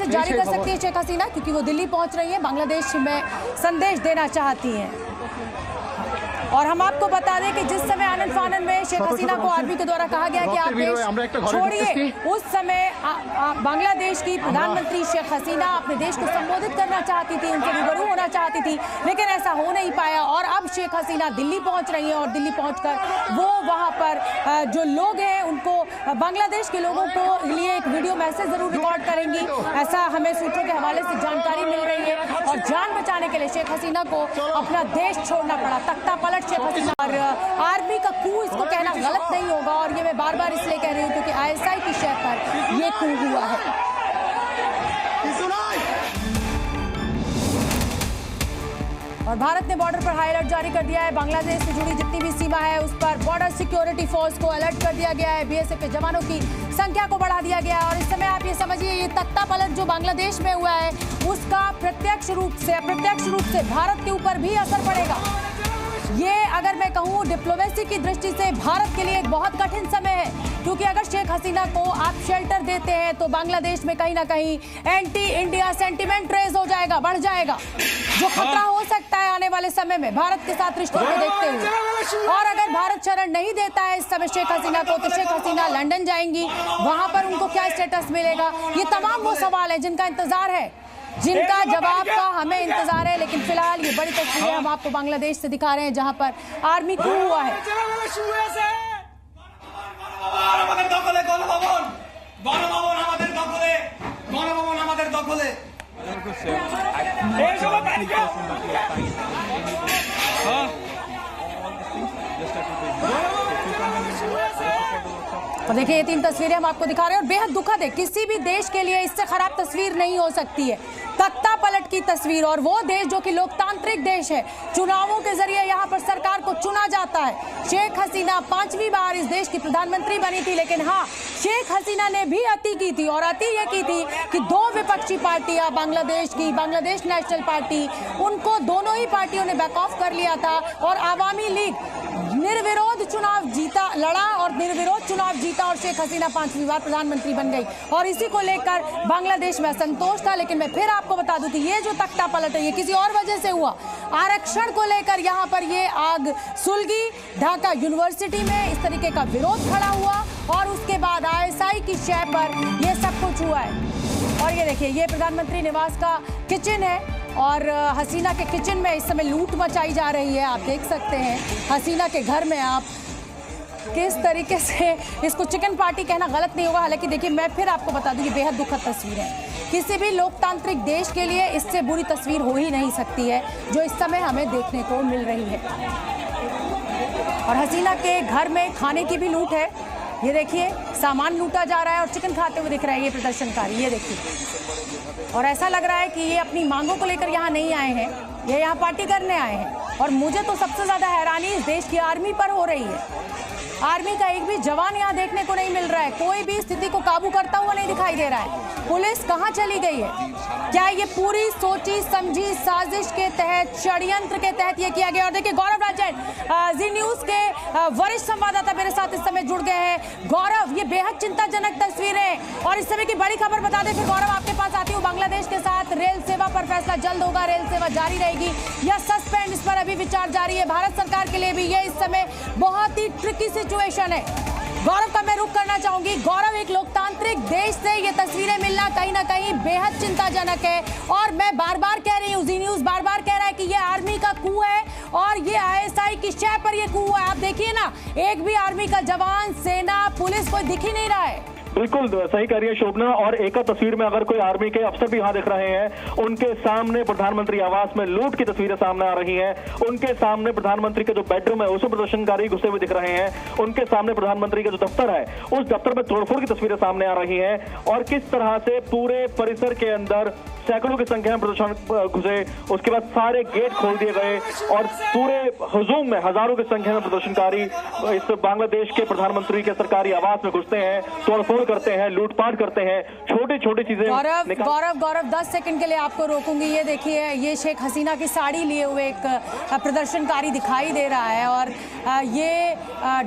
Message जारी कर सकती है शेख हसीना, क्योंकि वो दिल्ली पहुंच रही है, बांग्लादेश में संदेश देना चाहती हैं। और हम आपको बता दें कि जिस समय आनन फानन में शेख हसीना को आर्मी के द्वारा कहा गया कि आप देश छोड़िए, उस समय बांग्लादेश की प्रधानमंत्री शेख हसीना अपने देश को संबोधित करना चाहती थी, उनसे रूबरू होना चाहती थी, लेकिन ऐसा हो नहीं पाया। और अब शेख हसीना दिल्ली पहुंच रही है और दिल्ली पहुंचकर वो वहां पर जो लोग हैं उनको, बांग्लादेश के लोगों को लिए एक वीडियो मैसेज जरूर रिकॉर्ड करेंगी, ऐसा हमें सूत्रों के हवाले से जानकारी मिल रही है। और जान बचाने के लिए शेख हसीना को अपना देश छोड़ना पड़ा, तख्ता पलट शेख हसीना। और आर्मी का कू इसको कहना गलत नहीं होगा, और ये मैं बार बार इसलिए कह रही हूँ क्योंकि ISI की शय पर ये कू हुआ है। और भारत ने बॉर्डर पर हाई अलर्ट जारी कर दिया है। बांग्लादेश से जुड़ी जितनी भी सीमा है उस पर बॉर्डर सिक्योरिटी फोर्स को अलर्ट कर दिया गया है। BSF के जवानों की संख्या को बढ़ा दिया गया है। और इस समय आप ये समझिए, ये तख्ता पलट जो बांग्लादेश में हुआ है उसका प्रत्यक्ष रूप से अप्रत्यक्ष रूप से भारत के ऊपर भी असर पड़ेगा। ये अगर मैं कहूँ डिप्लोमेसी की दृष्टि से भारत के लिए एक बहुत कठिन समय है, क्योंकि अगर शेख हसीना को आप शेल्टर देते हैं तो बांग्लादेश में कहीं ना कहीं एंटी इंडिया सेंटिमेंट रेज हो जाएगा, बढ़ जाएगा, जो खतरा हो सकता है आने वाले समय में भारत के साथ रिश्तों को देखते हुए। और अगर भारत शरण नहीं देता है इस समय शेख हसीना को, तो शेख हसीना लंदन जाएंगी, वहां पर उनको क्या स्टेटस मिलेगा, ये तमाम वो सवाल है जिनका इंतजार है, जिनका जवाब का हमें इंतजार है। लेकिन फिलहाल ये बड़ी तस्वीरें हम आपको बांग्लादेश से दिखा रहे हैं, जहां पर आर्मी कू हुआ है। और देखिए, ये 3 तस्वीरें हम आपको दिखा रहे हैं और बेहद दुखद है। किसी भी देश के लिए इससे खराब तस्वीर नहीं हो सकती है, तख्ता पलट की तस्वीर। और वो देश जो कि लोकतांत्रिक देश है, चुनावों के जरिए यहाँ पर सरकार को चुना जाता है। शेख हसीना 5वीं बार इस देश की प्रधानमंत्री बनी थी, लेकिन हाँ, शेख हसीना ने भी अति की थी। और अति ये की थी कि 2 विपक्षी पार्टियां बांग्लादेश की, बांग्लादेश नेशनल पार्टी, उनको दोनों ही पार्टियों ने बैक ऑफ कर लिया था। और आवामी लीग निर्विरोध चुनाव जीता, लड़ा और निर्विरोध चुनाव जीता, और शेख हसीना 5वीं बार प्रधानमंत्री बन गई। और इसी को लेकर बांग्लादेश में असंतोष था। लेकिन मैं फिर आपको बता दूं कि ये जो तख्ता पलट है ये किसी और वजह से हुआ। आरक्षण को लेकर यहाँ पर ये आग सुलगी, ढाका यूनिवर्सिटी में इस तरीके का विरोध खड़ा हुआ, और उसके बाद ISI की शय पर ये सब कुछ हुआ है। और ये देखिए, ये प्रधानमंत्री निवास का किचन है, और हसीना के किचन में इस समय लूट मचाई जा रही है। आप देख सकते हैं हसीना के घर में आप किस तरीके से, इसको चिकन पार्टी कहना गलत नहीं होगा। हालांकि देखिए, मैं फिर आपको बता दूं कि बेहद दुखद तस्वीरें हैं। किसी भी लोकतांत्रिक देश के लिए इससे बुरी तस्वीर हो ही नहीं सकती है जो इस समय हमें देखने को मिल रही है। और हसीना के घर में खाने की भी लूट है। ये देखिए, सामान लूटा जा रहा है और चिकन खाते हुए दिख रहा है ये प्रदर्शनकारी, ये देखिए। और ऐसा लग रहा है कि ये अपनी मांगों को लेकर यहाँ नहीं आए हैं, ये यहाँ पार्टी करने आए हैं। और मुझे तो सबसे ज्यादा हैरानी इस देश की आर्मी पर हो रही है। आर्मी का एक भी जवान यहाँ देखने को नहीं मिल रहा है, कोई भी स्थिति को काबू करता हुआ नहीं दिखाई दे रहा है। पुलिस कहाँ चली गई है? क्या ये पूरी सोची समझी साजिश के तहत, षड्यंत्र के तहत ये किया गया? और देखिए, गौरव राजन जी न्यूज के वरिष्ठ संवाददाता मेरे साथ इस समय जुड़ गए हैं। गौरव, ये बेहद चिंताजनक तस्वीरें और इस समय की बड़ी खबर बता दें, फिर गौरव आपके पास आती हूँ। बांग्लादेश के साथ रेल सेवा पर फैसला जल्द होगा, रेल सेवा जारी रहेगी या सस्पेंड, इस पर अभी विचार जारी है। भारत सरकार के लिए भी ये इस समय बहुत ही ट्रिकी सिचुएशन है। गौरव का मैं रुख करना चाहूंगी। गौरव, एक लोकतांत्रिक देश से ये तस्वीरें मिलना कहीं ना कहीं बेहद चिंताजनक है। और मैं बार बार कह रही हूँ, जी न्यूज बार बार कह रहा है कि ये आर्मी का कू है और ये ISI की शय पर ये कू है। आप देखिए ना, एक भी आर्मी का जवान, सेना, पुलिस कोई दिख ही नहीं रहा है। बिल्कुल सही कह रही है शोभना। और एक तस्वीर में अगर कोई आर्मी के अफसर भी यहाँ दिख रहे हैं, उनके सामने प्रधानमंत्री आवास में लूट की तस्वीरें सामने आ रही हैं। उनके सामने प्रधानमंत्री के जो बेडरूम है उसमें प्रदर्शनकारी घुसे हुए दिख रहे हैं। उनके सामने प्रधानमंत्री का जो दफ्तर है उस दफ्तर में तोड़फोड़ की तस्वीरें सामने आ रही हैं। और किस तरह से पूरे परिसर के अंदर सैकड़ों की संख्या में प्रदर्शन घुसे, उसके बाद सारे गेट खोल दिए गए और पूरे हुजूम में हजारों की संख्या में प्रदर्शनकारी इस बांग्लादेश के प्रधानमंत्री के सरकारी आवास में घुसते हैं, तोड़फोड़ करते हैं, लूटपाट करते हैं, छोटी छोटी चीजें। गौरव 10 सेकंड के लिए आपको रोकूंगी। ये देखिए, ये शेख हसीना की साड़ी लिए हुए एक प्रदर्शनकारी दिखाई दे रहा है और ये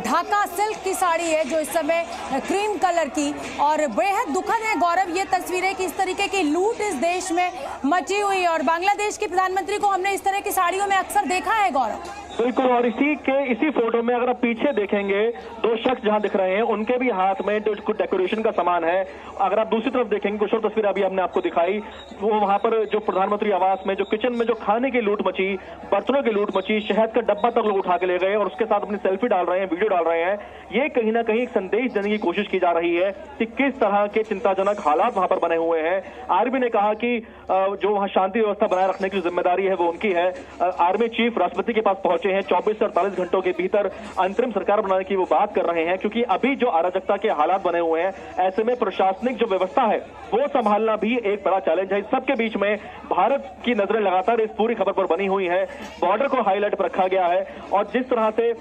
ढाका सिल्क की साड़ी है जो इस समय क्रीम कलर की, और बेहद दुखद है गौरव ये तस्वीरें कि इस तरीके की लूट इस देश में मची हुई है। और बांग्लादेश के प्रधानमंत्री को हमने इस तरह की साड़ियों में अक्सर देखा है गौरव। बिल्कुल, और इसी फोटो में अगर आप पीछे देखेंगे, दो शख्स जहां दिख रहे हैं उनके भी हाथ में जो डेकोरेशन का सामान है। अगर आप दूसरी तरफ देखेंगे, कुछ और तस्वीर अभी हमने आपको दिखाई, वो वहां पर जो प्रधानमंत्री आवास में जो किचन में जो खाने की लूट मची, बर्तनों की लूट मची, शहद का डब्बा तक लोग उठा के ले गए और उसके साथ अपनी सेल्फी डाल रहे हैं, वीडियो डाल रहे हैं। ये कहीं ना कहीं एक संदेश देने की कोशिश की जा रही है कि किस तरह के चिंताजनक हालात वहां पर बने हुए हैं। आर्मी ने कहा कि जो वहां शांति व्यवस्था बनाए रखने की जिम्मेदारी है वो उनकी है। आर्मी चीफ राष्ट्रपति के पास पहुंचे हैं, 24 से 48 घंटों के भीतर अंतरिम सरकार बनाने की वो बात कर रहे हैं, क्योंकि अभी जो अराजकता के हालात बने हुए हैं, ऐसे में प्रशासनिक जो व्यवस्था है वो संभालना भी एक बड़ा चैलेंज है। इस सबके बीच में भारत की नजरें लगातार इस पूरी खबर पर बनी हुई है। बॉर्डर को हाईलाइट पर रखा गया है और जिस तरह से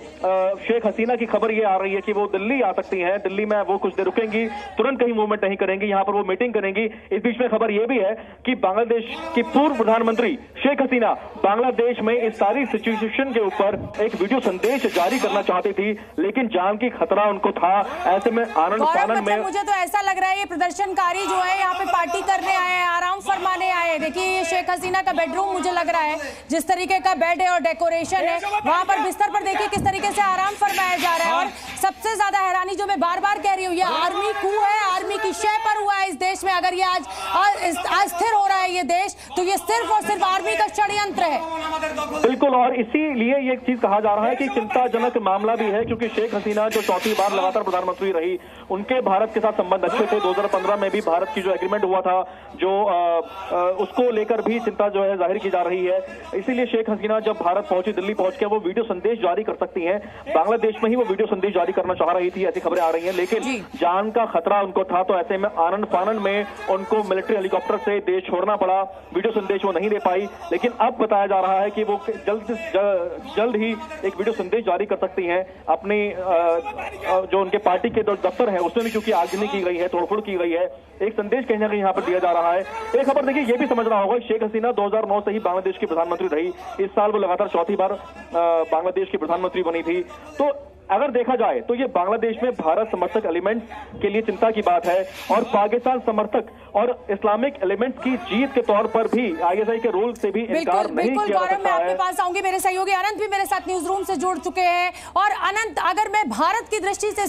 शेख हसीना की खबर ये आ रही है कि वो दिल्ली आ सकती हैं, दिल्ली में वो कुछ देर रुकेंगी, तुरंत कहीं मूवमेंट नहीं करेंगी, यहां पर वो मीटिंग करेंगी। इस बीच में खबर ये भी है कि बांग्लादेश की पूर्व प्रधानमंत्री शेख हसीना बांग्लादेश में इस सारी सिचुएशन के ऊपर एक वीडियो संदेश जारी करना चाहती थी, लेकिन जान की खतरा उनको था। ऐसे में आनंद फानन में मुझे तो ऐसा लग रहा है ये प्रदर्शनकारी जो है यहाँ पे पार्टी करने आए हैं, आराम फरमाने आए हैं। देखिए, ये शेख हसीना का बेडरूम मुझे लग रहा है, जिस तरीके का बेड है और डेकोरेशन है वहां पर बिस्तर पर देखिए किस तरीके से आराम फरमाया जा रहा है। और सबसे ज्यादा हैरानी जो मैं बार बार कह रही हूँ, ये आर्मी कू है, आर्मी की शय पर हुआ है इस देश में। अगर ये आज अस्थिर हो रहा है ये देश, तो ये सिर्फ और सिर्फ आर्मी का षड्यंत्र है। बिल्कुल, और इसीलिए ये चीज कहा जा रहा है कि चिंताजनक मामला भी है, क्योंकि शेख हसीना जो चौथी बार लगातार प्रधानमंत्री रही, उनके भारत के साथ संबंध अच्छे थे। 2015 में भी भारत की जो एग्रीमेंट हुआ था, जो उसको लेकर भी चिंता जो है जाहिर की जा रही है। इसीलिए शेख हसीना जब भारत पहुंची, दिल्ली पहुंच के वो वीडियो संदेश जारी कर सकती हैं। बांग्लादेश में ही वो वीडियो संदेश जारी करना चाह रही थी, ऐसी खबरें आ रही हैं, लेकिन जान का खतरा उनको था। तो ऐसे में आनंद फानन में उनको मिलिट्री हेलीकॉप्टर से देश छोड़ना पड़ा, वीडियो संदेश वो नहीं दे पाई। लेकिन अब बताया जा रहा है कि वो जल्द ही एक वीडियो संदेश जारी कर सकती हैं। अपनी जो उनके पार्टी के जो दफ्तर है उसमें भी क्योंकि आगजनी की गई है, तोड़फोड़ की गई है, एक संदेश कहीं ना कहीं यहाँ पर दिया जा रहा है। एक खबर देखिए, ये भी समझना होगा, शेख हसीना 2009 से ही बांग्लादेश की प्रधानमंत्री रही। इस साल वो लगातार चौथी बार बांग्लादेश की प्रधानमंत्री बनी थी। तो अगर देखा जाए तो ये बांग्लादेश में भारत समर्थक एलिमेंट्स के लिए चिंता की बात है, और पाकिस्तान समर्थक और इस्लामिक एलिमेंट्स की जीत के तौर पर भी आईएसआई के रोल से भी इनकार नहीं किया जा सकता है। मैं आपके पास आऊंगी, मेरे सहयोगी अनंत भी मेरे साथ न्यूज रूम से जुड़ चुके हैं। और अनंत, अगर मैं भारत की दृष्टि से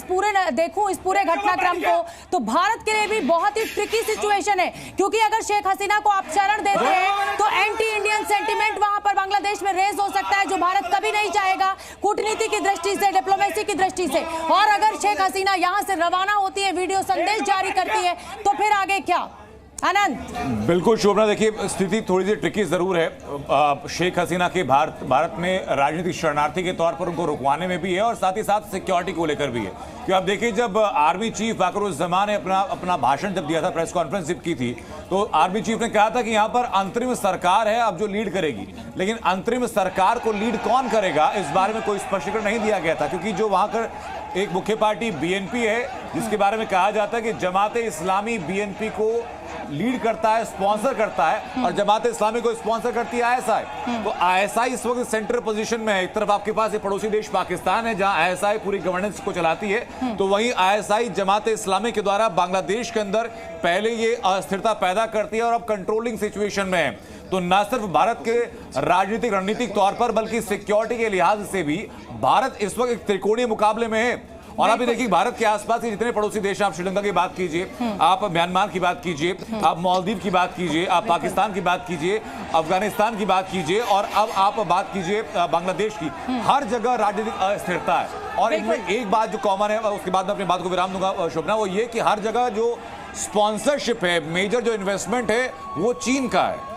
देखूं इस पूरे घटनाक्रम को, तो भारत के लिए भी बहुत ही ट्रिकी सिचुएशन है, क्योंकि अगर शेख हसीना को आप शरण देते हैं तो एंटी इंडियन सेंटीमेंट वहां पर बांग्लादेश में रेज हो सकता है, जो भारत कभी नहीं चाहेगा कूटनीति की दृष्टि से, डिप्लोमेसी की दृष्टि से। और अगर शेख हसीना यहां से रवाना होती है, वीडियो संदेश जारी करती है, तो फिर आगे क्या? अनंत। बिल्कुल शोभना, देखिए स्थिति थोड़ी सी ट्रिकी जरूर है। शेख हसीना के भारत में राजनीतिक शरणार्थी के तौर पर उनको रुकवाने में भी है, और साथ ही साथ सिक्योरिटी को लेकर भी है। क्योंकि आप देखिए, जब आर्मी चीफ वाकरुज्जमान ने अपना भाषण जब दिया था, प्रेस कॉन्फ्रेंस जब की थी, तो आर्मी चीफ ने कहा था कि यहाँ पर अंतरिम सरकार है अब जो लीड करेगी। लेकिन अंतरिम सरकार को लीड कौन करेगा, इस बारे में कोई स्पष्टीकरण नहीं दिया गया था, क्योंकि जो वहां पर एक मुख्य पार्टी बीएनपी है, जिसके बारे में कहा जाता है कि जमात इस्लामी बीएनपी को लीड करता है, स्पॉन्सर करता है, और जमात इस्लामी को स्पॉन्सर करती है आईएसआई। तो आईएसआई इस वक्त सेंट्रल पोजीशन में है। एक तरफ आपके पास ये पड़ोसी देश पाकिस्तान है, जहां आईएसआई पूरी गवर्नेंस को चलाती है, तो वहीं आईएसआई जमात इस्लामी के द्वारा बांग्लादेश के अंदर पहले ये अस्थिरता पैदा करती है और अब कंट्रोलिंग सिचुएशन में है। तो न सिर्फ भारत के राजनीतिक रणनीतिक तौर पर, बल्कि सिक्योरिटी के लिहाज से भी भारत इस वक्त एक त्रिकोणीय मुकाबले में है। और आप देखिए, भारत के आसपास के जितने पड़ोसी देश हैं, आप श्रीलंका की बात कीजिए, आप म्यांमार की बात कीजिए, आप मालदीव की बात कीजिए, आप पाकिस्तान की बात कीजिए, अफगानिस्तान की बात कीजिए, और अब आप बात कीजिए बांग्लादेश की, हर जगह राजनीतिक अस्थिरता है। और इनमें एक बात जो कॉमन है, उसके बाद मैं अपनी बात को विराम दूंगा शोभना, वो ये कि हर जगह जो स्पॉन्सरशिप है, मेजर जो इन्वेस्टमेंट है, वो चीन का है।